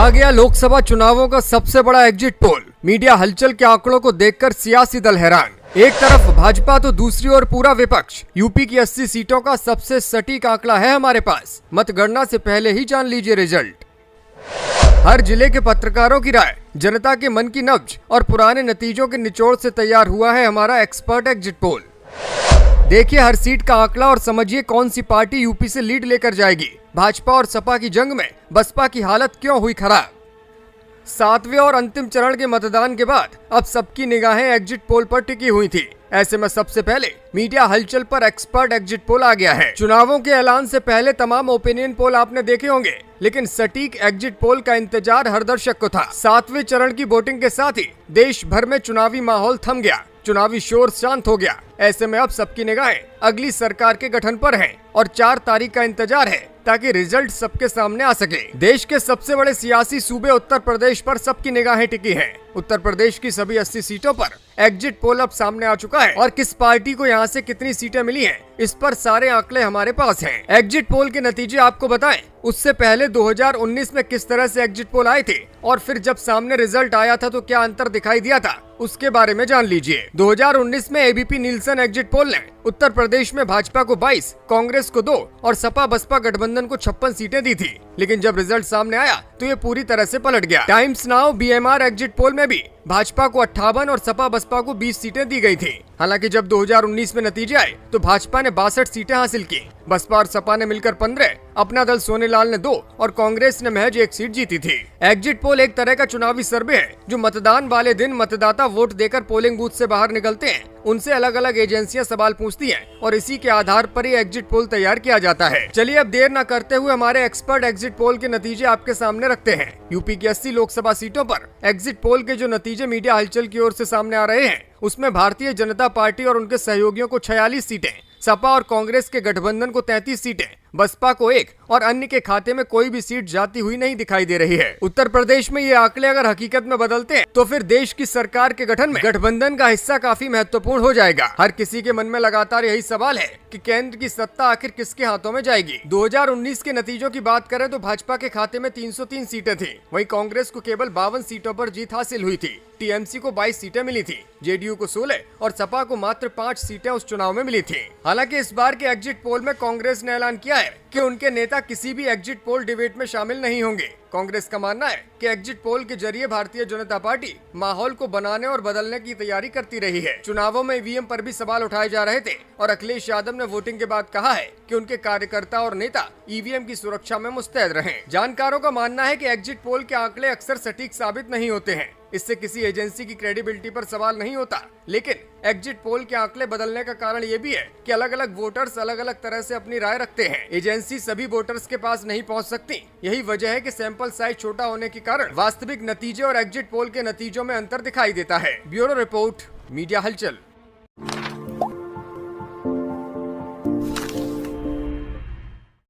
आ गया लोकसभा चुनावों का सबसे बड़ा एग्जिट पोल। मीडिया हलचल के आंकड़ों को देखकर सियासी दल हैरान। एक तरफ भाजपा तो दूसरी ओर पूरा विपक्ष। यूपी की 80 सीटों का सबसे सटीक आंकड़ा है हमारे पास। मतगणना से पहले ही जान लीजिए रिजल्ट। हर जिले के पत्रकारों की राय, जनता के मन की नब्ज और पुराने नतीजों के निचोड़ से तैयार हुआ है हमारा एक्सपर्ट एग्जिट पोल। देखिए हर सीट का आंकड़ा और समझिए कौन सी पार्टी यूपी से लीड लेकर जाएगी। भाजपा और सपा की जंग में बसपा की हालत क्यों हुई खराब। 7वें और अंतिम चरण के मतदान के बाद अब सबकी निगाहें एग्जिट पोल पर टिकी हुई थी। ऐसे में सबसे पहले मीडिया हलचल पर एक्सपर्ट एग्जिट पोल आ गया है। चुनावों के ऐलान से पहले तमाम ओपिनियन पोल आपने देखे होंगे, लेकिन सटीक एग्जिट पोल का इंतजार हर दर्शक को था। 7वें चरण की वोटिंग के साथ ही देश भर में चुनावी माहौल थम गया, चुनावी शोर शांत हो गया। ऐसे में अब सबकी निगाहें अगली सरकार के गठन पर हैं और 4 तारीख का इंतजार है ताकि रिजल्ट सबके सामने आ सके। देश के सबसे बड़े सियासी सूबे उत्तर प्रदेश पर सबकी निगाहें टिकी हैं। उत्तर प्रदेश की सभी 80 सीटों पर एग्जिट पोल अब सामने आ चुका है और किस पार्टी को यहां से कितनी सीटें मिली हैं, इस पर सारे आंकड़े हमारे पास हैं। एग्जिट पोल के नतीजे आपको बताएं, उससे पहले 2019 में किस तरह से एग्जिट पोल आए थे और फिर जब सामने रिजल्ट आया था तो क्या अंतर दिखाई दिया था, उसके बारे में जान लीजिए। 2019 में एबीपी नीलसन एग्जिट पोल ने उत्तर प्रदेश में भाजपा को 22, कांग्रेस को 2 और सपा बसपा गठबंधन को 56 सीटें दी थी। लेकिन जब रिजल्ट सामने आया तो ये पूरी तरह से पलट गया। Times now BMR exit poll में भी भाजपा को 58 और सपा बसपा को 20 सीटें दी गई थी। हालांकि जब 2019 में नतीजे आए तो भाजपा ने 62 सीटें हासिल की, बसपा और सपा ने मिलकर 15, अपना दल सोनेलाल ने 2 और कांग्रेस ने महज 1 सीट जीती थी। एग्जिट पोल एक तरह का चुनावी सर्वे है जो मतदान वाले दिन मतदाता वोट देकर पोलिंग बूथ से बाहर निकलते हैं, उनसे अलग अलग एजेंसियां सवाल पूछती हैं और इसी के आधार पर ये एग्जिट पोल तैयार किया जाता है। चलिए अब देर न करते हुए हमारे एक्सपर्ट एग्जिट पोल के नतीजे आपके सामने रखते हैं। यूपी की 80 लोकसभा सीटों पर एग्जिट पोल के जो नतीजे मीडिया हलचल की ओर से सामने आ रहे हैं, उसमें भारतीय जनता पार्टी और उनके सहयोगियों को 46 सीटें, सपा और कांग्रेस के गठबंधन को 33 सीटें, बसपा को 1 और अन्य के खाते में कोई भी सीट जाती हुई नहीं दिखाई दे रही है। उत्तर प्रदेश में ये आंकड़े अगर हकीकत में बदलते हैं तो फिर देश की सरकार के गठन में गठबंधन का हिस्सा काफी महत्वपूर्ण हो जाएगा। हर किसी के मन में लगातार यही सवाल है कि केंद्र की सत्ता आखिर किसके हाथों में जाएगी। 2019 के नतीजों की बात करें तो भाजपा के खाते में 303 सीटें थी, वहीं कांग्रेस को केवल 52 सीटों पर जीत हासिल हुई थी। टीएमसी को 22 सीटें मिली थी, जेडीयू को 16 और सपा को मात्र 5 सीटें उस चुनाव में मिली थी। हालांकि इस बार के एग्जिट पोल में कांग्रेस ने ऐलान किया है कि उनके नेता किसी भी एग्जिट पोल डिबेट में शामिल नहीं होंगे। कांग्रेस का मानना है कि एग्जिट पोल के जरिए भारतीय जनता पार्टी माहौल को बनाने और बदलने की तैयारी करती रही है। चुनावों में ईवीएम पर भी सवाल उठाए जा रहे थे और अखिलेश यादव ने वोटिंग के बाद कहा है कि उनके कार्यकर्ता और नेता ईवीएम की सुरक्षा में मुस्तैद रहें। जानकारों का मानना है कि एग्जिट पोल के आंकड़े अक्सर सटीक साबित नहीं होते हैं, इससे किसी एजेंसी की क्रेडिबिलिटी पर सवाल नहीं होता। लेकिन एग्जिट पोल के आंकड़े बदलने का कारण ये भी है कि अलग अलग वोटर्स अलग अलग तरह से अपनी राय रखते हैं। एजेंसी सभी वोटर्स के पास नहीं पहुंच सकती। यही वजह है कि सैंपल साइज छोटा होने के कारण वास्तविक नतीजे और एग्जिट पोल के नतीजों में अंतर दिखाई देता है। ब्यूरो रिपोर्ट, मीडिया हलचल।